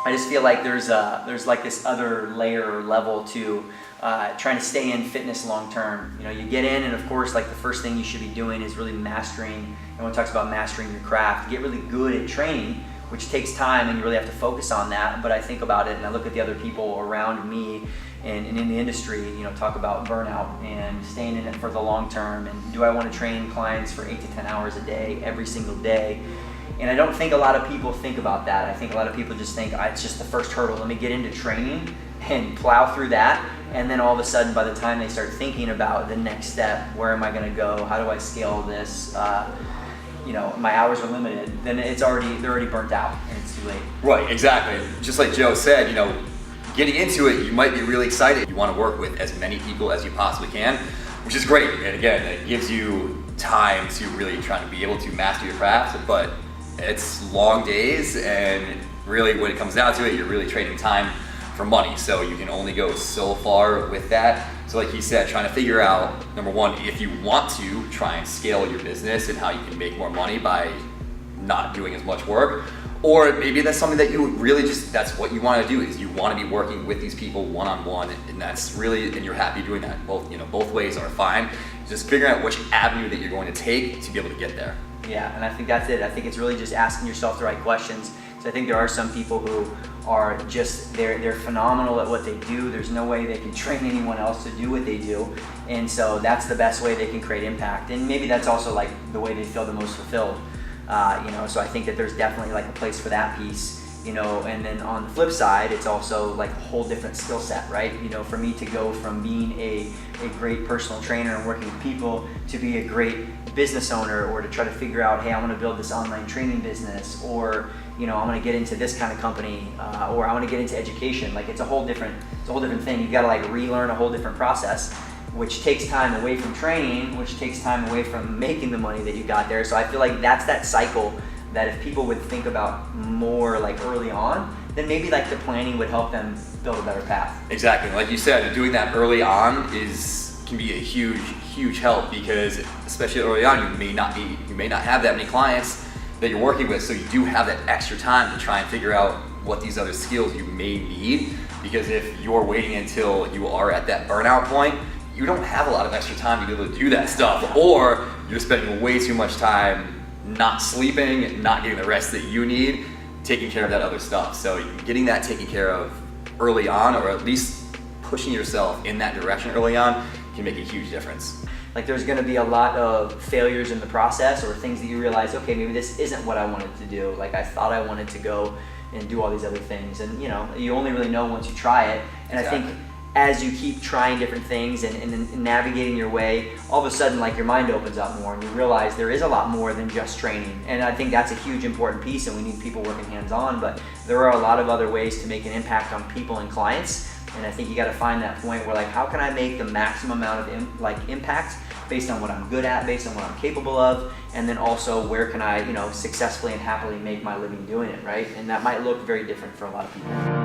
I just feel like there's like this other layer or level to trying to stay in fitness long term. You know, you get in, and of course, like the first thing you should be doing is really mastering. Everyone talks about mastering your craft. Get really good at training, which takes time, and you really have to focus on that. But I think about it, and I look at the other people around me and in the industry, you know, talk about burnout and staying in it for the long term. And do I want to train clients for 8 to 10 hours a day, every single day? And I don't think a lot of people think about that. I think a lot of people just think, it's just the first hurdle. Let me get into training and plow through that. And then all of a sudden, by the time they start thinking about the next step, where am I going to go? How do I scale this? You know, my hours are limited. Then they're already burnt out, and it's too late. Right, exactly. Just like Joe said, you know, getting into it, you might be really excited. You want to work with as many people as you possibly can, which is great. And again, it gives you time to really try to be able to master your craft, but it's long days, and really when it comes down to it, you're really trading time for money. So you can only go so far with that. So like he said, trying to figure out, number one, if you want to try and scale your business and how you can make more money by not doing as much work, or maybe that's something that you really that's what you want to do, is you want to be working with these people one-on-one, and that's really, and you're happy doing that. Both ways are fine. Just figuring out which avenue that you're going to take to be able to get there. Yeah, and I think that's it. I think it's really just asking yourself the right questions. So I think there are some people who are just, they're phenomenal at what they do. There's no way they can train anyone else to do what they do. And so that's the best way they can create impact. And maybe that's also like the way they feel the most fulfilled. You know, so I think that there's definitely like a place for that piece. You know, and then on the flip side, it's also like a whole different skill set, right? You know, for me to go from being a great personal trainer and working with people to be a great business owner, or to try to figure out, hey, I want to build this online training business, or, you know, I want to get into this kind of company, or I want to get into education. Like it's a whole different thing. You've got to like relearn a whole different process, which takes time away from training, which takes time away from making the money that you got there. So I feel like that's that cycle that if people would think about more like early on, then maybe like the planning would help them build a better path. Exactly, like you said, doing that early on can be a huge help, because especially early on, you may not have that many clients that you're working with, so you do have that extra time to try and figure out what these other skills you may need. Because if you're waiting until you are at that burnout point, you don't have a lot of extra time to be able to do that stuff, or you're spending way too much time not sleeping, not getting the rest that you need, taking care of that other stuff. So getting that taken care of early on, or at least pushing yourself in that direction early on, can make a huge difference. Like there's going to be a lot of failures in the process, or things that you realize, okay, maybe this isn't what I wanted to do. Like I thought I wanted to go and do all these other things, and you know, you only really know once you try it. And exactly. I think as you keep trying different things and navigating your way, all of a sudden like your mind opens up more, and you realize there is a lot more than just training. And I think that's a huge important piece, and we need people working hands-on, but there are a lot of other ways to make an impact on people and clients. And I think you got to find that point where like, how can I make the maximum amount of impact based on what I'm good at, based on what I'm capable of, and then also where can I, you know, successfully and happily make my living doing it, right? And that might look very different for a lot of people.